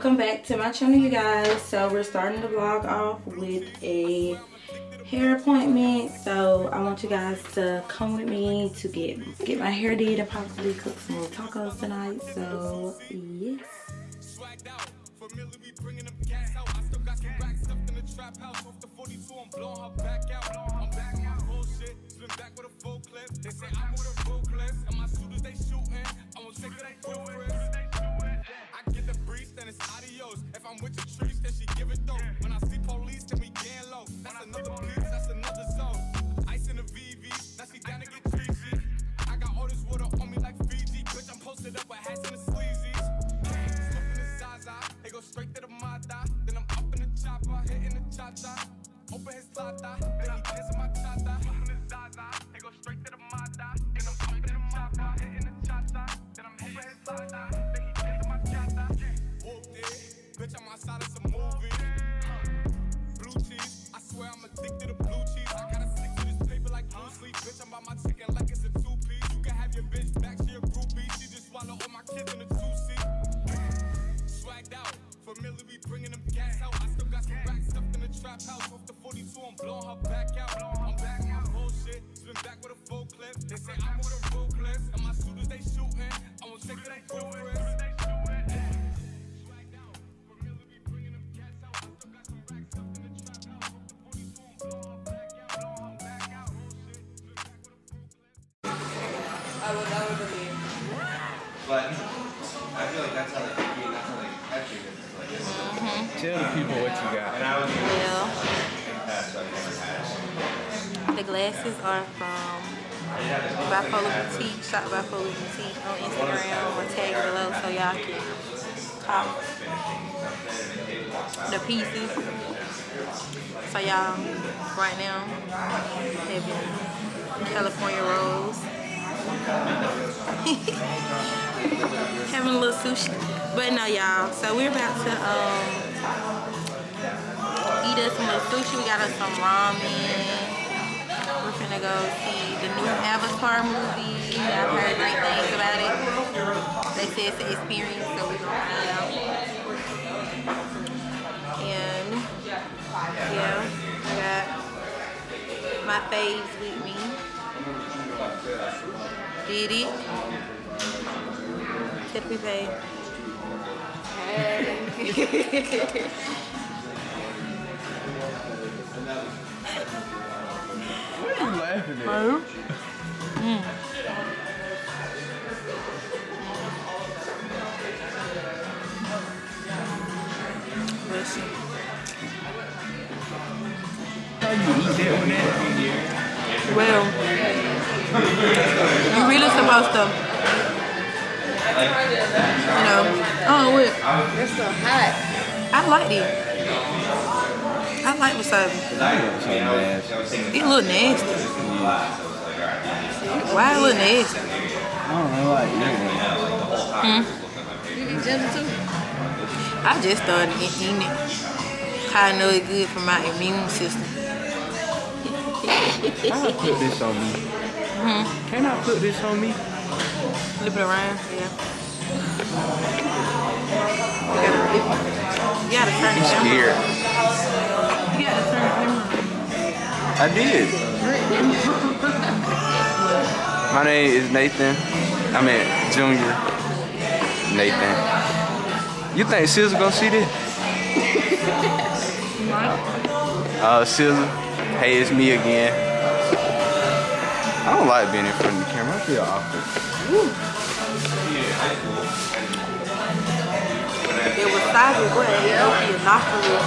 Welcome back to my channel, you guys. So we're starting the vlog off with a hair appointment. So I want you guys to come with me to get my hair did and possibly cook some more tacos tonight. So yes. I get the breeze, then it's adios. If I'm with the trees, then she give it though. When I see police, then we gang low. That's another piece, that's another zone. Ice in the VV, now she down to get treachy. I got all this water on me like Fiji. Bitch, I'm posted up with hats and the sleazies. Smoking the Zaza, they go straight to the Mata. Then I'm up in the chopper, hitting the cha-cha. Open his tata, then he kissing my tata. Smoking the Zaza, they go straight to the Mata. Then I'm up in the chopper, hitting the cha-cha. Then I'm hitting his tata, then he kissing my tata. Whooped it, bitch, I'm outside of some movie. Blue cheese, I swear I'm addicted to blue cheese. I gotta stick to this paper like blue sleep. Bitch, I'm by my chicken like it's a two-piece. You can have your bitch back, she a groupie. She just swallow all my kids in a two-seat. Swagged out, familiar, we bringing them gas out. I still got some racks stuffed in the trap house. Off the 42, I'm blowing her back out. I'm back out, bullshit. Spin back with a full clip. They say I'm with a full clip. And my shooters, they shooting. I won't take it, they full grip. But I feel like that's how they actually Tell the people what you got. Well, the glasses are from Bipolar Boutique. Shop Bipolar Boutique on Instagram. I'll tag it below so y'all can cop the pieces. So y'all, right now, having California rolls. Having a little sushi. But no, y'all. So we're about to eat us some little sushi. We got us some ramen. We're finna go see the new Avatar movie. I've heard great things about it. They say it's an experience, so we're gonna find out. And yeah, I got my faves with me. Did it. Tip me pay. Hey. What are you laughing at? Listen. How you eat that one at? Well, you really supposed to, you know, oh wait. It's so hot. I like it. I like wasabi. It look nasty. Why it look nasty? I don't know, like You eat ginger too? I just started eating it. I know it's good for my immune system. Can I put this on me? Can I put this on me? Flip it around, yeah. You gotta turn the camera. Scared. You gotta turn the camera. I did. My name is Nathan. I mean Junior. Nathan. You think SZA gonna see this? SZA. Hey, it's me again. I don't like being in front of the camera. I feel awkward. It was wasabi, boy, it opened your nostrils.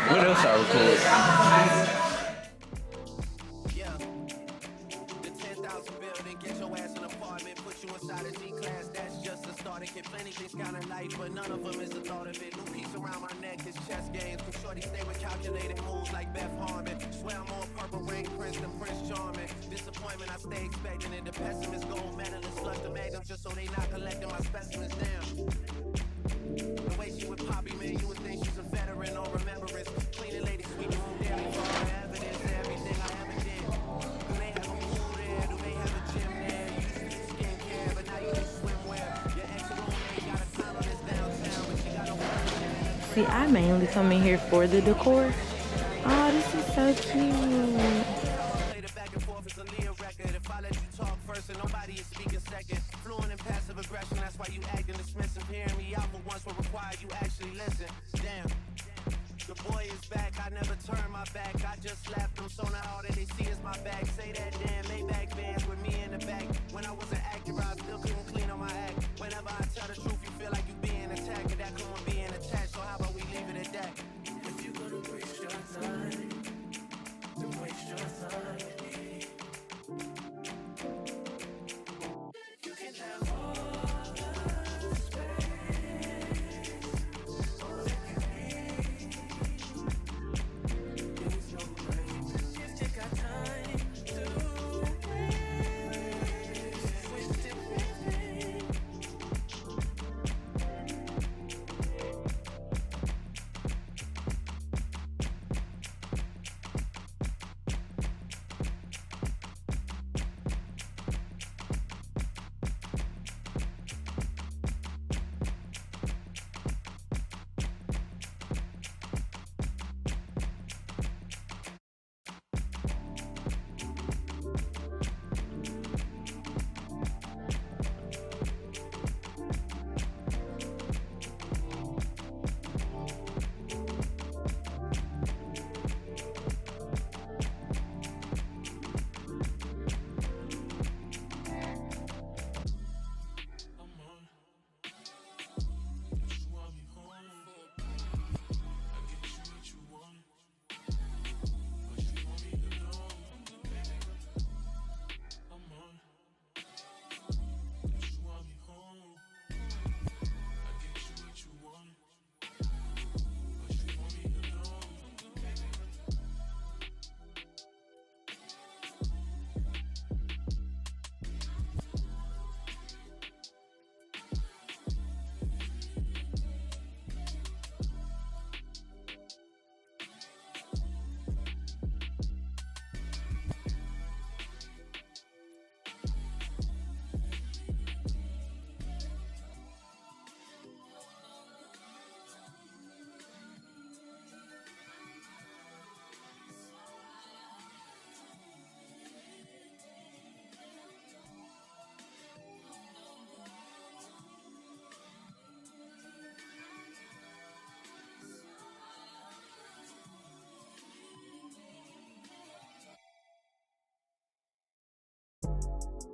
What else I record? The 10,000 building, get your ass an apartment, put you inside a G-class, that's just a start. Get plenty things kind of life, but none of them is the thought of it. New piece around my neck, it's chess games. Can shorty stay with calculated moves like Beth Harmon. Swear I'm more purple rain prince than Prince Charming. Disappointment I stay expecting it. The pessimist gold medalist flush the magnums just so they not collecting my specimens down. The way she with Poppy, man, you would think she's a veteran on remembrance. Cleaning lady, sweet room, daily for all the evidence, everything I ever did. Do they have a pool there? Do they have a gym there? You used to do skincare, but now you do swimwear. Your ex-roommate got a clown on his downtown. See, I mainly come in here for the decor. Oh, this is so cute. Back and forth, it's a Leah record. If I let you talk first and nobody is speaking second. Fluent in passive aggression, that's why you acting dismissive. Hearing me out for once will require you actually listen. Damn. The boy is back, I never turn my back. I just slapped them, so now all that they see is my back. Say that damn Maybach bands with me in the back. When I wasn't accurate, I still couldn't clean on my act. Whenever I tell the truth, you feel like you being attacked. And that come with being attached, so how about we leave it at that? If you gonna waste your time, then waste your time with me. You can have all the space, all that you need. There's no place. Just take our time to waste everything.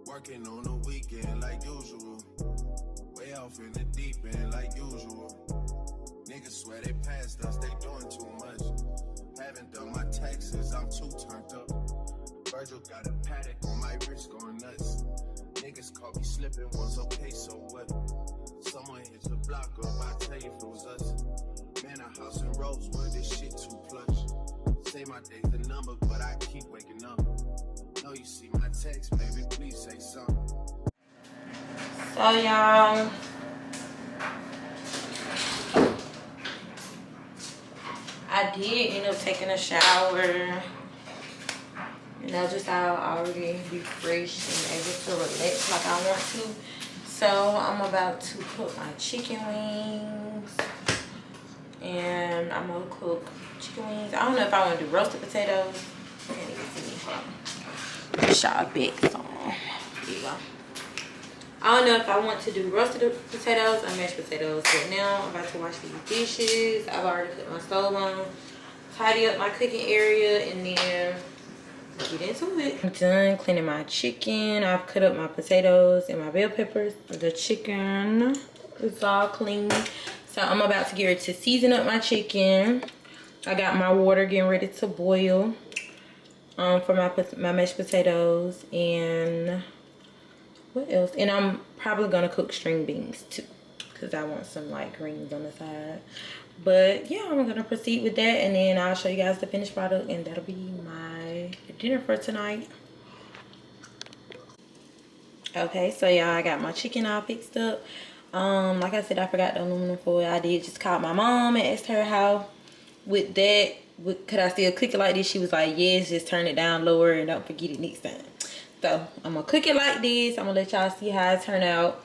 Working on the weekend like usual. Way off in the deep end like usual. Niggas swear they passed us, they doing too much. Haven't done my taxes, I'm too turned up. Virgil got a paddock on my wrist going nuts. Niggas caught me slipping, was okay, so what? Someone hit the block up, I tell you if it was us. Man, a house in Rosewood, this shit too plush. Say my day's the number, but I keep waking up. Know you see my text, baby, please say something. So y'all, I did end up taking a shower. You know, just how I already refreshed and able to relax like I want to. So I'm about to cook my chicken wings. And I'm gonna cook chicken wings. I don't know if I want to do roasted potatoes. I can't even see me. Y'all big so here you go. I don't know if I want to do roasted potatoes or mashed potatoes, but now I'm about to wash these dishes. I've already put my stove on, tidy up my cooking area, and then get into it. I'm done cleaning my chicken. I've cut up my potatoes and my bell peppers. The chicken is all clean. So I'm about to get ready to season up my chicken. I got my water getting ready to boil for my mashed potatoes, and what else? And I'm probably gonna cook string beans too, because I want some like greens on the side. But yeah, I'm gonna proceed with that, and then I'll show you guys the finished product, and that'll be my dinner for tonight. Okay, so y'all, I got my chicken all fixed up. Like I said, I forgot the aluminum foil. I did just call my mom and asked her how with that, could I still cook it like this? She was like, yes, just turn it down lower and don't forget it next time. So I'm gonna cook it like this. I'm gonna let y'all see how it turn out.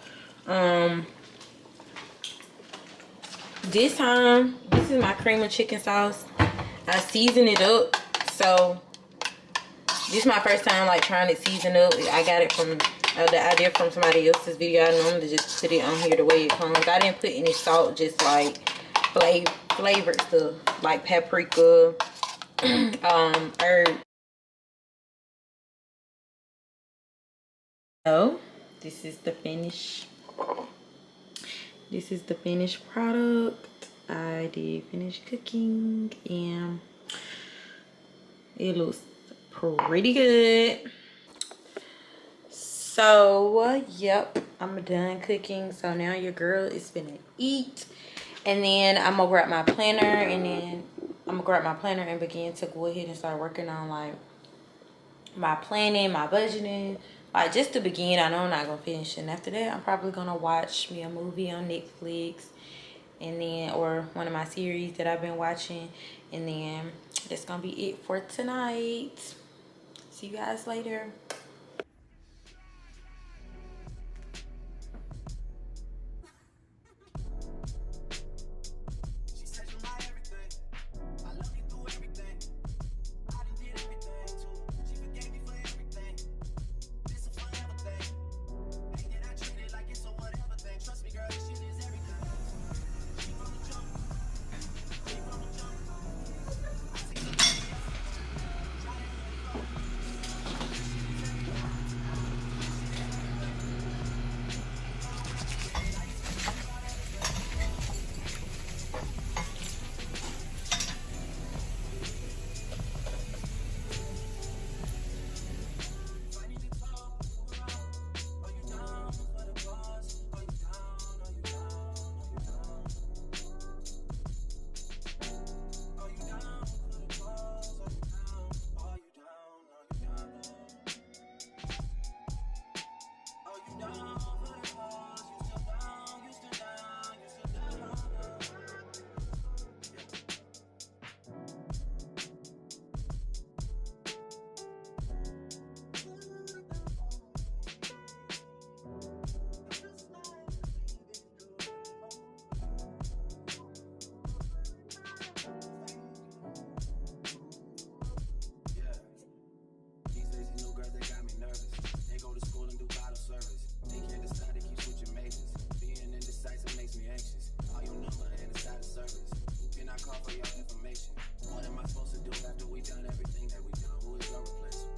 This time, this is my cream of chicken sauce. I season it up. So this is my first time like trying to season up. I got it from the idea from somebody else's video. I normally just put it on here the way it comes. I didn't put any salt, just like flavored stuff like paprika, herb. So this is the finished. This is the finished product. I did finish cooking and it looks pretty good. So yep, I'm done cooking. So now your girl is finna eat, and then I'm gonna grab my planner, and begin to go ahead and start working on like my planning, my budgeting, like just to begin. I know I'm not gonna finish, and after that I'm probably gonna watch me a movie on Netflix, and then or one of my series that I've been watching, and then that's gonna be it for tonight. See you guys later. She said you my everything. I love you through everything. I done did everything too. She forgave me for everything. This a forever thing. Ain't that I treat it like it's a whatever thing. Trust me, girl, this shit is everything. She from the jump. She from the jump. I see somebody else. Try to let it go. This shit is everything. This shit is everything. These lazy new girls, they got me nervous. They go to school and do bottle service. They can't decide, they keep switching majors. Being indecisive makes me anxious. All your number and it's out of service. Who can I call for your information? What am I supposed to do after we done everything that we done? Who is your replacement?